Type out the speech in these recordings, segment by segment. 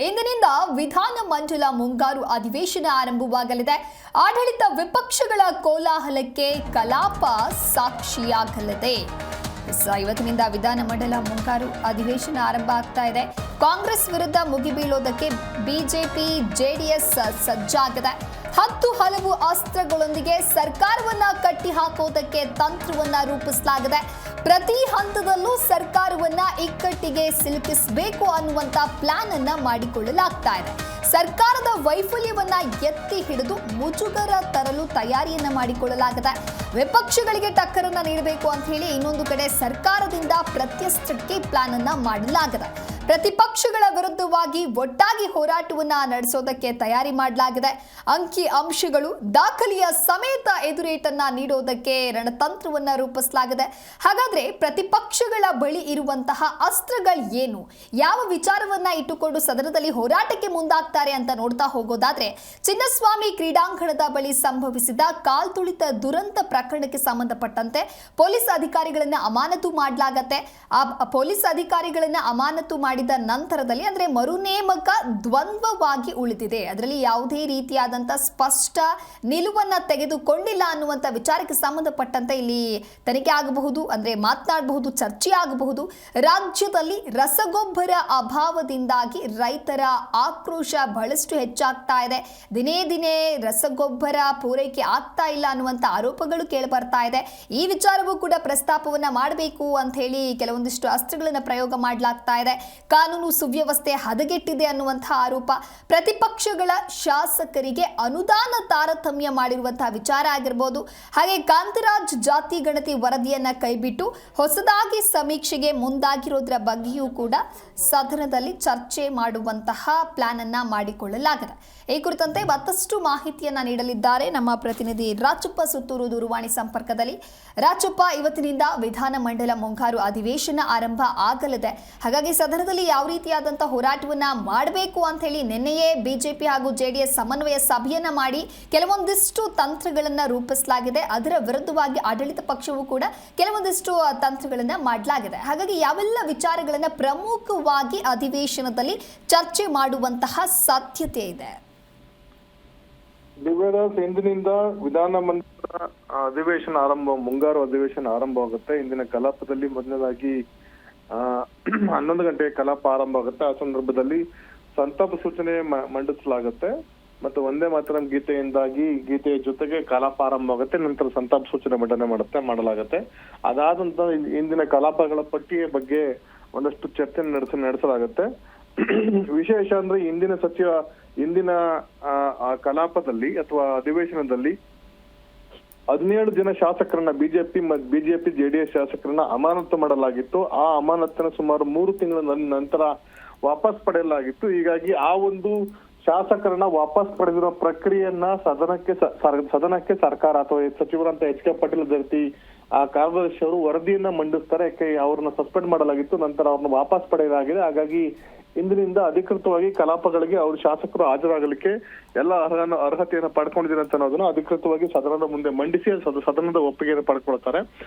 ಇಂದಿನಿಂದ ವಿಧಾನ ಮಂಡಲ ಮುಂಗಾರು ಅಧಿವೇಶನ ಆರಂಭವಾಗಲಿದೆ. ಆಡಳಿತ ವಿಪಕ್ಷಗಳ ಕೋಲಾಹಲಕ್ಕೆ ಕಲಾಪ ಸಾಕ್ಷಿಯಾಗಲಿದೆ. ಇವತ್ತಿನಿಂದ ವಿಧಾನ ಮಂಡಲ ಮುಂಗಾರು ಅಧಿವೇಶನ ಆರಂಭ ಆಗ್ತಾ ಇದೆ. ಕಾಂಗ್ರೆಸ್ ವಿರುದ್ಧ ಮುಗಿಬೀಳೋದಕ್ಕೆ ಬಿಜೆಪಿ ಜೆಡಿಎಸ್ ಸಜ್ಜಾಗಿದೆ. 10 ಹಲವು ಅಸ್ತ್ರಗಳೊಂದಿಗೆ ಸರ್ಕಾರವನ್ನ ಕಟ್ಟಿ ಹಾಕೋದಕ್ಕೆ ತಂತ್ರವನ್ನ ರೂಪಿಸಲಾಗಿದೆ. ಪ್ರತಿ ಹಂತದಲ್ಲೂ ಸರ್ಕಾರವನ್ನ ಇಕ್ಕಟ್ಟಿಗೆ ಸಿಲುಕಿಸಬೇಕು ಅನ್ನುವಂತ ಪ್ಲಾನ್ ಅನ್ನ ಮಾಡಿಕೊಳ್ಳಲಾಗ್ತಾ ಇದೆ. ಸರ್ಕಾರದ ವೈಫಲ್ಯವನ್ನ ಎತ್ತಿ ಹಿಡಿದು ಮುಜುಗರ ತರಲು ತಯಾರಿಯನ್ನ ಮಾಡಿಕೊಳ್ಳಲಾಗಿದೆ. ವಿಪಕ್ಷಗಳಿಗೆ ಟಕ್ಕರನ್ನ ನೀಡಬೇಕು ಅಂತ ಹೇಳಿ ಇನ್ನೊಂದು ಕಡೆ ಸರ್ಕಾರದಿಂದ ಪ್ರತ್ಯಸ್ತ್ರಕ್ಕೆ ಪ್ಲಾನ್ ಅನ್ನ ಮಾಡಲಾಗಿದೆ. ಪ್ರತಿಪಕ್ಷಗಳ ವಿರುದ್ಧವಾಗಿ ಒಟ್ಟಾಗಿ ಹೋರಾಟವನ್ನ ನಡೆಸೋದಕ್ಕೆ ತಯಾರಿ ಮಾಡಲಾಗಿದೆ. ಅಂಕಿ ಅಂಶಗಳು ದಾಖಲೆಯ ಸಮೇತ ಎದುರೇಟನ್ನ ನೀಡೋದಕ್ಕೆ ರಣತಂತ್ರವನ್ನ ರೂಪಿಸಲಾಗಿದೆ. ಹಾಗಾದ್ರೆ ಪ್ರತಿಪಕ್ಷಗಳ ಬಳಿ ಇರುವಂತಹ ಅಸ್ತ್ರಗಳು ಏನು, ಯಾವ ವಿಚಾರವನ್ನ ಇಟ್ಟುಕೊಂಡು ಸದನದಲ್ಲಿ ಹೋರಾಟಕ್ಕೆ ಮುಂದಾಗ್ತಾರೆ ಅಂತ ನೋಡ್ತಾ ಹೋಗೋದಾದ್ರೆ, ಚಿನ್ನಸ್ವಾಮಿ ಕ್ರೀಡಾಂಗಣದ ಬಳಿ ಸಂಭವಿಸಿದ ಕಾಲ್ತುಳಿತ ದುರಂತ ಪ್ರಕರಣಕ್ಕೆ ಸಂಬಂಧಪಟ್ಟಂತೆ ಪೊಲೀಸ್ ಅಧಿಕಾರಿಗಳನ್ನ ಅಮಾನತು ಮಾಡಲಾಗತ್ತೆ. ಆ ಪೊಲೀಸ್ ಅಧಿಕಾರಿಗಳನ್ನ ಅಮಾನತು ಮಾಡಿದ ನಂತರದಲ್ಲಿ ಅಂದ್ರೆ ಮರುನೇಮಕ ದ್ವಂದ್ವವಾಗಿ ಉಳಿದಿದೆ. ಅದರಲ್ಲಿ ಯಾವುದೇ ರೀತಿಯಾದಂತಹ ಸ್ಪಷ್ಟ ನಿಲುವನ್ನ ತೆಗೆದುಕೊಂಡಿಲ್ಲ ಅನ್ನುವಂತ ವಿಚಾರಕ್ಕೆ ಸಂಬಂಧಪಟ್ಟಂತೆ ಇಲ್ಲಿ ತನಿಖೆ ಆಗಬಹುದು, ಅಂದ್ರೆ ಮಾತನಾಡಬಹುದು, ಚರ್ಚೆ ಆಗಬಹುದು. ರಾಜ್ಯದಲ್ಲಿ ರಸಗೊಬ್ಬರ ಅಭಾವದಿಂದಾಗಿ ರೈತರ ಆಕ್ರೋಶ ಬಹಳಷ್ಟು ಹೆಚ್ಚಾಗ್ತಾ ಇದೆ. ದಿನೇ ದಿನೇ ರಸಗೊಬ್ಬರ ಪೂರೈಕೆ ಆಗ್ತಾ ಇಲ್ಲ ಅನ್ನುವಂತ ಆರೋಪಗಳು ಕೇಳಿ ಬರ್ತಾ ಇದೆ. ಈ ವಿಚಾರವೂ ಕೂಡ ಪ್ರಸ್ತಾಪವನ್ನ ಮಾಡಬೇಕು ಅಂತ ಹೇಳಿ ಕೆಲವೊಂದಿಷ್ಟು ಅಸ್ತ್ರಗಳನ್ನ ಪ್ರಯೋಗ ಮಾಡಲಾಗ್ತಾ ಇದೆ. ಕಾನೂನು ಸುವ್ಯವಸ್ಥೆ ಹದಗೆಟ್ಟಿದೆ ಅನ್ನುವಂತಹ ಆರೋಪ, ಪ್ರತಿಪಕ್ಷಗಳ ಶಾಸಕರಿಗೆ ಅನುದಾನ ತಾರತಮ್ಯ ಮಾಡಿರುವಂತಹ ವಿಚಾರ ಆಗಿರಬಹುದು. ಹಾಗೆ ಕಾಂತರಾಜ್ ಜಾತಿ ಗಣತಿ ವರದಿಯನ್ನ ಕೈಬಿಟ್ಟು ಹೊಸದಾಗಿ ಸಮೀಕ್ಷೆಗೆ ಮುಂದಾಗಿರೋದ್ರ ಬಗ್ಗೆಯೂ ಕೂಡ ಸದನದಲ್ಲಿ ಚರ್ಚೆ ಮಾಡುವಂತಹ ಪ್ಲಾನ್ ಅನ್ನ ಮಾಡಿಕೊಳ್ಳಲಾಗಿದೆ. ಈ ಕುರಿತಂತೆ ಮತ್ತಷ್ಟು ಮಾಹಿತಿಯನ್ನ ನೀಡಲಿದ್ದಾರೆ ನಮ್ಮ ಪ್ರತಿನಿಧಿ ರಾಚಪ್ಪ ಸುತ್ತೂರು ದೂರವಾಣಿ ಸಂಪರ್ಕದಲ್ಲಿ. ರಾಚಪ್ಪ, ಇವತ್ತಿನಿಂದ ವಿಧಾನ ಮಂಡಲ ಮುಂಗಾರು ಅಧಿವೇಶನ ಆರಂಭ ಆಗಲಿದೆ. ಹಾಗಾಗಿ ಸದನದಲ್ಲಿ ಯಾವ ರೀತಿಯಾದಂತಹ ಹೋರಾಟವನ್ನ ಮಾಡಬೇಕು ಅಂತ ಹೇಳಿ ನಿನ್ನೆಯೇ ಬಿಜೆಪಿ ಹಾಗೂ ಜೆಡಿಎಸ್ ಸಮನ್ವಯ ಸಭೆಯನ್ನ ಮಾಡಿ ಕೆಲವೊಂದಿಷ್ಟು ತಂತ್ರಗಳನ್ನ ರೂಪಿಸಲಾಗಿದೆ. ಅದರ ವಿರುದ್ಧವಾಗಿ ಆಡಳಿತ ಪಕ್ಷವೂ ಕೂಡ ಕೆಲವೊಂದಿಷ್ಟು ತಂತ್ರಗಳನ್ನ ಮಾಡಲಾಗಿದೆ. ಹಾಗಾಗಿ ಯಾವೆಲ್ಲ ವಿಚಾರಗಳನ್ನ ಪ್ರಮುಖವಾಗಿ ಅಧಿವೇಶನದಲ್ಲಿ ಚರ್ಚೆ ಮಾಡುವಂತಹ ಸಾಧ್ಯತೆ ಇದೆ? ಇಂದಿನಿಂದ ವಿಧಾನ ಮಂಡಲ ಅಧಿವೇಶನ ಆರಂಭ, ಮುಂಗಾರು ಅಧಿವೇಶನ ಆರಂಭವಾಗುತ್ತೆ. ಇಂದಿನ ಕಲಾಪದಲ್ಲಿ ಮೊದಲನೇದಾಗಿ 11 ಗಂಟೆಗೆ ಕಲಾಪ ಆರಂಭ ಆಗುತ್ತೆ. ಆ ಸಂದರ್ಭದಲ್ಲಿ ಸಂತಾಪ ಸೂಚನೆ ಮಂಡಿಸಲಾಗುತ್ತೆ ಮತ್ತು ಒಂದೇ ಮಾತ್ರ ಗೀತೆಯ ಜೊತೆಗೆ ಕಲಾಪ ಆರಂಭ ಆಗುತ್ತೆ. ನಂತರ ಸಂತಾಪ ಸೂಚನೆ ಮಾಡಲಾಗುತ್ತೆ. ಅದಾದ ನಂತರ ಇಂದಿನ ಕಲಾಪಗಳ ಪಟ್ಟಿಯ ಬಗ್ಗೆ ಒಂದಷ್ಟು ಚರ್ಚೆ ನಡೆಸಲಾಗುತ್ತೆ. ವಿಶೇಷ ಅಂದ್ರೆ ಇಂದಿನ ಕಲಾಪದಲ್ಲಿ ಅಥವಾ ಅಧಿವೇಶನದಲ್ಲಿ 17 ಜನ ಶಾಸಕರನ್ನ ಬಿಜೆಪಿ ಜೆಡಿಎಸ್ ಶಾಸಕರನ್ನ ಅಮಾನತು ಮಾಡಲಾಗಿತ್ತು. ಆ ಅಮಾನತನ್ನ ಸುಮಾರು 3 ತಿಂಗಳ ನಂತರ ವಾಪಸ್ ಪಡೆಯಲಾಗಿತ್ತು. ಹೀಗಾಗಿ ಆ ಒಂದು ಶಾಸಕರನ್ನ ವಾಪಸ್ ಪಡೆದಿರೋ ಪ್ರಕ್ರಿಯೆಯನ್ನ ಸದನಕ್ಕೆ ಸರ್ಕಾರ ಅಥವಾ ಸಚಿವರಂತ ಎಚ್.ಕೆ. ಪಾಟೀಲ್ ಜೊತೆ ಆ ಕಾರ್ಯದರ್ಶಿ ಅವರು ವರದಿಯನ್ನ ಮಂಡಿಸ್ತಾರೆ. ಯಾಕೆ ಅವ್ರನ್ನ ಸಸ್ಪೆಂಡ್ ಮಾಡಲಾಗಿತ್ತು, ನಂತರ ಅವ್ರನ್ನ ವಾಪಸ್ ಪಡೆಯಲಾಗಿದೆ. ಹಾಗಾಗಿ ಇಂದಿನಿಂದ ಅಧಿಕೃತವಾಗಿ ಕಲಾಪಗಳಿಗೆ ಅವ್ರ ಶಾಸಕರು ಹಾಜರಾಗಲಿಕ್ಕೆ ಎಲ್ಲ ಅರ್ಹತೆಯನ್ನು ಪಡ್ಕೊಂಡಿದ್ದಾರೆ ಅಂತ ಅನ್ನೋದನ್ನ ಅಧಿಕೃತವಾಗಿ ಸದನದ ಮುಂದೆ ಮಂಡಿಸಿ ಸದನದ ಒಪ್ಪಿಗೆಯನ್ನು ಪಡ್ಕೊಳ್ತಾರೆ.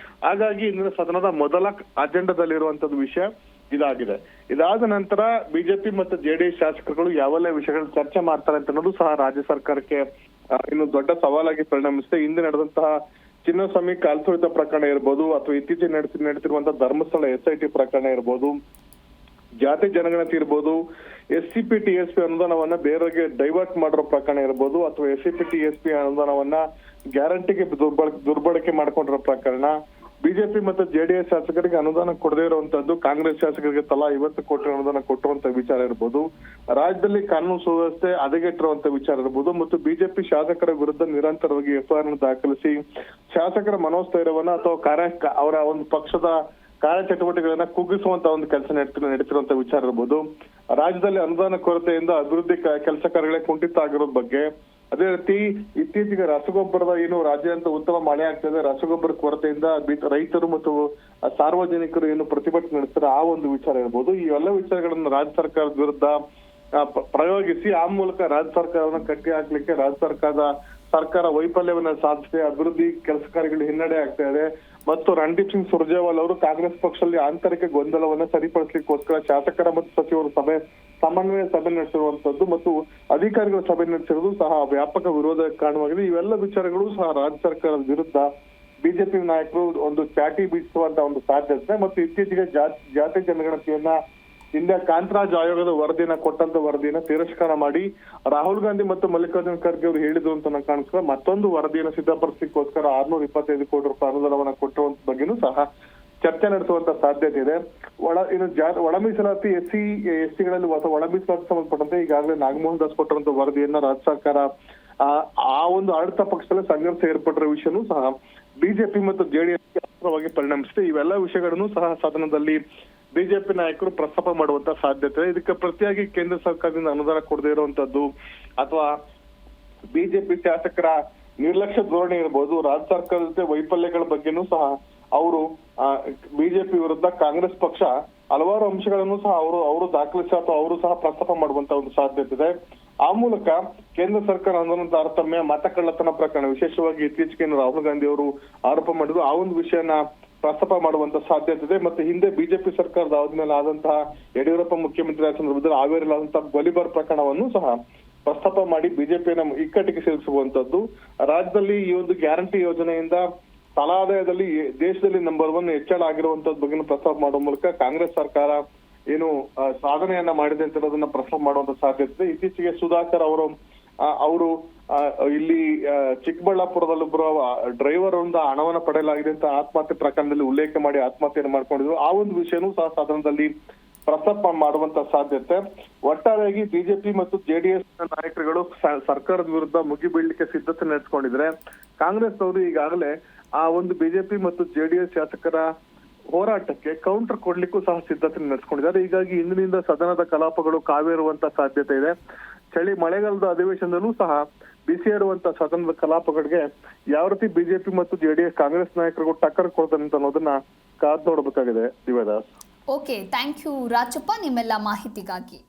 ಹಾಗಾಗಿ ಇಂದಿನ ಸದನದ ಮೊದಲ ಅಜೆಂಡಾದಲ್ಲಿರುವಂತದ್ದು ವಿಷಯ ಇದಾಗಿದೆ. ಇದಾದ ನಂತರ ಬಿಜೆಪಿ ಮತ್ತು ಜೆಡಿಎಸ್ ಶಾಸಕರುಗಳು ಯಾವೆಲ್ಲ ವಿಷಯಗಳು ಚರ್ಚೆ ಮಾಡ್ತಾರೆ ಅಂತ ಅನ್ನೋದು ಸಹ ರಾಜ್ಯ ಸರ್ಕಾರಕ್ಕೆ ಇನ್ನು ದೊಡ್ಡ ಸವಾಲಾಗಿ ಪರಿಣಮಿಸಿದೆ. ಹಿಂದೆ ನಡೆದಂತಹ ಚಿನ್ನಸ್ವಾಮಿ ಕಾಲ್ತುಳಿತ ಪ್ರಕರಣ ಇರ್ಬೋದು, ಅಥವಾ ಇತ್ತೀಚೆಗೆ ನಡೆತಿರುವಂತಹ ಧರ್ಮಸ್ಥಳ SIT ಪ್ರಕರಣ ಇರ್ಬೋದು, ಜಾತಿ ಜನಗಣತಿ ಇರ್ಬೋದು, SCP TSP ಅನುದಾನವನ್ನ ಬೇರೆಯವರಿಗೆ ಡೈವರ್ಟ್ ಮಾಡಿರೋ ಪ್ರಕರಣ ಇರ್ಬೋದು, ಅಥವಾ SCP TSP ಅನುದಾನವನ್ನ ಗ್ಯಾರಂಟಿಗೆ ದುರ್ಬಳಕೆ ಮಾಡ್ಕೊಂಡಿರೋ ಪ್ರಕರಣ, ಬಿಜೆಪಿ ಮತ್ತು ಜೆಡಿಎಸ್ ಶಾಸಕರಿಗೆ ಅನುದಾನ ಕೊಡದೇ ಇರುವಂತದ್ದು, ಕಾಂಗ್ರೆಸ್ ಶಾಸಕರಿಗೆ ತಲಾ 50 ಕೋಟಿ ಅನುದಾನ ಕೊಟ್ಟಿರುವಂತ ವಿಚಾರ ಇರ್ಬೋದು, ರಾಜ್ಯದಲ್ಲಿ ಕಾನೂನು ಸುವ್ಯವಸ್ಥೆ ಹದಗೆಟ್ಟಿರುವಂತ ವಿಚಾರ ಇರ್ಬೋದು, ಮತ್ತು ಬಿಜೆಪಿ ಶಾಸಕರ ವಿರುದ್ಧ ನಿರಂತರವಾಗಿ FIR ದಾಖಲಿಸಿ ಶಾಸಕರ ಮನೋಸ್ಥೈರ್ಯವನ್ನ ಅಥವಾ ಅವರ ಒಂದು ಪಕ್ಷದ ಕಾರ್ಯಚಟುವಟಿಕೆಗಳನ್ನ ಕುಗ್ಗಿಸುವಂತ ಒಂದು ಕೆಲಸ ನಡೀತಿರುವಂತ ವಿಚಾರ ಇರ್ಬೋದು, ರಾಜ್ಯದಲ್ಲಿ ಅನುದಾನ ಕೊರತೆಯಿಂದ ಅಭಿವೃದ್ಧಿ ಕೆಲಸ ಕಾರ್ಯಗಳೇ ಕುಂಠಿತ ಆಗಿರೋದ್ ಬಗ್ಗೆ, ಅದೇ ರೀತಿ ಇತ್ತೀಚೆಗೆ ರಸಗೊಬ್ಬರದ ಏನು ರಾಜ್ಯಾದ್ಯಂತ ಉತ್ತಮ ಮಳೆ ಆಗ್ತದೆ, ರಸಗೊಬ್ಬರ ಕೊರತೆಯಿಂದ ರೈತರು ಮತ್ತು ಸಾರ್ವಜನಿಕರು ಏನು ಪ್ರತಿಭಟನೆ ನಡೆಸ್ತಾರೆ ಆ ಒಂದು ವಿಚಾರ ಇರ್ಬೋದು. ಈ ಎಲ್ಲ ವಿಚಾರಗಳನ್ನ ರಾಜ್ಯ ಸರ್ಕಾರದ ವಿರುದ್ಧ ಪ್ರಯೋಗಿಸಿ ಆ ಮೂಲಕ ರಾಜ್ಯ ಸರ್ಕಾರವನ್ನ ಕಟ್ಟಿ ಹಾಕ್ಲಿಕ್ಕೆ ಸರ್ಕಾರ ವೈಫಲ್ಯವನ್ನ ಸಾಧಿಸಿದೆ. ಅಭಿವೃದ್ಧಿ ಕೆಲಸ ಕಾರ್ಯಗಳು ಹಿನ್ನಡೆ ಆಗ್ತಾ ಇದೆ. ಮತ್ತು ರಣದೀಪ್ ಸಿಂಗ್ ಸುರ್ಜೇವಾಲ್ ಅವರು ಕಾಂಗ್ರೆಸ್ ಪಕ್ಷದಲ್ಲಿ ಆಂತರಿಕ ಗೊಂದಲವನ್ನ ಸರಿಪಡಿಸಲಿಕ್ಕೋಸ್ಕರ ಶಾಸಕರ ಮತ್ತು ಸಚಿವರು ಸಭೆ ಸಮನ್ವಯ ಸಭೆ ನಡೆಸಿರುವಂತದ್ದು ಮತ್ತು ಅಧಿಕಾರಿಗಳ ಸಭೆ ನಡೆಸಿರುವುದು ಸಹ ವ್ಯಾಪಕ ವಿರೋಧಕ್ಕೆ ಕಾರಣವಾಗಿದೆ. ಇವೆಲ್ಲ ವಿಚಾರಗಳು ಸಹ ರಾಜ್ಯ ಸರ್ಕಾರದ ವಿರುದ್ಧ ಬಿಜೆಪಿ ನಾಯಕರು ಒಂದು ಚಾಟಿ ಬೀಸುವಂತ ಒಂದು ಸಾಧ್ಯತೆ ಮತ್ತು ಇತ್ತೀಚೆಗೆ ಜಾತಿ ಜನಗಣತಿಯನ್ನ ಹಿಂದೆ ಕಾಂತರಾಜ್ ಆಯೋಗದ ವರದಿಯನ್ನ ಕೊಟ್ಟಂತ ವರದಿಯನ್ನ ತಿರಸ್ಕಾರ ಮಾಡಿ ರಾಹುಲ್ ಗಾಂಧಿ ಮತ್ತು ಮಲ್ಲಿಕಾರ್ಜುನ್ ಖರ್ಗೆ ಅವರು ಹೇಳಿದ್ರು ಅಂತ ಕಾಣಿಸ್ತಾರೆ. ಮತ್ತೊಂದು ವರದಿಯನ್ನು ಸಿದ್ಧಪಡಿಸಲಿಕ್ಕೋಸ್ಕರ 625 ಕೋಟಿ ರೂಪಾಯಿ ಅನುದಾನವನ್ನ ಕೊಟ್ಟಿರುವಂತ ಬಗ್ಗೆನೂ ಸಹ ಚರ್ಚೆ ನಡೆಸುವಂತ ಸಾಧ್ಯತೆ ಇದೆ. ಒಳ ಮೀಸಲಾತಿ ಎಸ್ಸಿಗಳಲ್ಲಿ ಒಳ ಮೀಸಲಾತಿ ಸಂಬಂಧಪಟ್ಟಂತೆ ಈಗಾಗಲೇ ನಾಗಮೋಹನ್ ದಾಸ್ ಕೊಟ್ಟಿರುವಂತ ವರದಿಯನ್ನ ರಾಜ್ಯ ಸರ್ಕಾರ ಆ ಒಂದು ಆಡಳಿತ ಪಕ್ಷದಲ್ಲಿ ಸಂಘರ್ಷ ಏರ್ಪಟ್ಟಿರೋ ವಿಷಯನೂ ಸಹ ಬಿಜೆಪಿ ಮತ್ತು ಜೆಡಿಎಸ್ ಅಸ್ತ್ರವಾಗಿ ಪರಿಣಮಿಸಿದೆ. ಇವೆಲ್ಲ ವಿಷಯಗಳನ್ನು ಸಹ ಸದನದಲ್ಲಿ ಬಿಜೆಪಿ ನಾಯಕರು ಪ್ರಸ್ತಾಪ ಮಾಡುವಂತ ಸಾಧ್ಯತೆ. ಇದಕ್ಕೆ ಪ್ರತಿಯಾಗಿ ಕೇಂದ್ರ ಸರ್ಕಾರದಿಂದ ಅನುದಾನ ಕೊಡದೇ ಇರುವಂತದ್ದು ಅಥವಾ ಬಿಜೆಪಿ ಶಾಸಕರ ನಿರ್ಲಕ್ಷ್ಯ ಧೋರಣೆ ಇರಬಹುದು, ರಾಜ್ಯ ಸರ್ಕಾರದ ಜೊತೆ ವೈಫಲ್ಯಗಳ ಬಗ್ಗೆನೂ ಸಹ ಅವರು ಬಿಜೆಪಿ ವಿರುದ್ಧ ಕಾಂಗ್ರೆಸ್ ಪಕ್ಷ ಹಲವಾರು ಅಂಶಗಳನ್ನು ಸಹ ಅವರು ದಾಖಲಿಸಿ ಅಥವಾ ಅವರು ಸಹ ಪ್ರಸ್ತಾಪ ಮಾಡುವಂತ ಒಂದು ಸಾಧ್ಯತೆ ಇದೆ. ಆ ಮೂಲಕ ಕೇಂದ್ರ ಸರ್ಕಾರ ಅನುದಾನ ತಾರತಮ್ಯ, ಮತ ಕಳ್ಳತನ ಪ್ರಕರಣ, ವಿಶೇಷವಾಗಿ ಇತ್ತೀಚೆಗೆ ರಾಹುಲ್ ಗಾಂಧಿ ಅವರು ಆರೋಪ ಮಾಡಿದ್ರು, ಆ ಒಂದು ವಿಷಯನ ಪ್ರಸ್ತಾಪ ಮಾಡುವಂತ ಸಾಧ್ಯತೆ ಇದೆ. ಮತ್ತೆ ಹಿಂದೆ ಬಿಜೆಪಿ ಸರ್ಕಾರದ ಆದ್ಮೇಲೆ ಆದಂತಹ ಯಡಿಯೂರಪ್ಪ ಮುಖ್ಯಮಂತ್ರಿ ಆದ ಸಂದರ್ಭದಲ್ಲಿ ಹಾವೇರಿಯಲ್ಲಿ ಆದಂತಹ ಗೋಲಿಬಾರ್ ಪ್ರಕರಣವನ್ನು ಸಹ ಪ್ರಸ್ತಾಪ ಮಾಡಿ ಬಿಜೆಪಿಯನ್ನ ಇಕ್ಕಟ್ಟಿಗೆ ಸಿಲುಕಿಸುವಂತದ್ದು. ರಾಜ್ಯದಲ್ಲಿ ಈ ಒಂದು ಗ್ಯಾರಂಟಿ ಯೋಜನೆಯಿಂದ ತಲಾದಾಯದಲ್ಲಿ ದೇಶದಲ್ಲಿ ನಂಬರ್ 1 ಹೆಚ್ಚಳ ಆಗಿರುವಂತದ್ ಬಗ್ಗೆ ಪ್ರಸ್ತಾಪ ಮಾಡುವ ಮೂಲಕ ಕಾಂಗ್ರೆಸ್ ಸರ್ಕಾರ ಏನು ಸಾಧನೆಯನ್ನ ಮಾಡಿದೆ ಅಂತ ಹೇಳೋದನ್ನ ಪ್ರಸ್ತಾಪ ಮಾಡುವಂತ ಸಾಧ್ಯತೆ ಇದೆ. ಇತ್ತೀಚೆಗೆ ಸುಧಾಕರ್ ಅವರು ಇಲ್ಲಿ ಚಿಕ್ಕಬಳ್ಳಾಪುರದಲ್ಲೊಬ್ಬರು ಡ್ರೈವರ್ ಒಂದು ಹಣವನ್ನ ಪಡೆಯಲಾಗಿದೆ ಅಂತ ಆತ್ಮಹತ್ಯೆ ಪ್ರಕರಣದಲ್ಲಿ ಉಲ್ಲೇಖ ಮಾಡಿ ಆತ್ಮಹತ್ಯೆಯನ್ನು ಮಾಡ್ಕೊಂಡಿದ್ರು. ಆ ಒಂದು ವಿಷಯನೂ ಸಹ ಸದನದಲ್ಲಿ ಪ್ರಸ್ತಾಪ ಮಾಡುವಂತ ಸಾಧ್ಯತೆ. ಒಟ್ಟಾರೆಯಾಗಿ ಬಿಜೆಪಿ ಮತ್ತು ಜೆಡಿಎಸ್ ನಾಯಕರುಗಳು ಸರ್ಕಾರದ ವಿರುದ್ಧ ಮುಗಿಬೀಳ್ಲಿಕ್ಕೆ ಸಿದ್ಧತೆ ನಡೆಸಿಕೊಂಡಿದ್ರೆ, ಕಾಂಗ್ರೆಸ್ ಅವರು ಈಗಾಗಲೇ ಆ ಒಂದು ಬಿಜೆಪಿ ಮತ್ತು ಜೆಡಿಎಸ್ ಶಾಸಕರ ಹೋರಾಟಕ್ಕೆ ಕೌಂಟರ್ ಕೊಡ್ಲಿಕ್ಕೂ ಸಹ ಸಿದ್ಧತೆ ನಡೆಸಿಕೊಂಡಿದ್ದಾರೆ. ಹೀಗಾಗಿ ಇಂದಿನಿಂದ ಸದನದ ಕಲಾಪಗಳು ಕಾವೇರುವಂತ ಸಾಧ್ಯತೆ ಇದೆ. ಮಳೆಗಾಲದ ಅಧಿವೇಶನದಲ್ಲೂ ಸಹ ಬಿಸಿಯಾಡುವಂತ ಸದನದ ಕಲಾಪಗಳಿಗೆ ಯಾವ ರೀತಿ ಬಿಜೆಪಿ ಮತ್ತು ಜೆಡಿಎಸ್ ಕಾಂಗ್ರೆಸ್ ನಾಯಕರಿಗೂ ಟಕ್ಕರ್ ಕೊಡ್ತಾರೆ ಅಂತ ಅನ್ನೋದನ್ನ ಕಾದ್ ನೋಡಬೇಕಾಗಿದೆ. ದಿವ್ಯದಾಸ್. ಓಕೆ, ಥ್ಯಾಂಕ್ ಯು ರಾಜಪ್ಪ ನಿಮ್ಮೆಲ್ಲ ಮಾಹಿತಿಗಾಗಿ.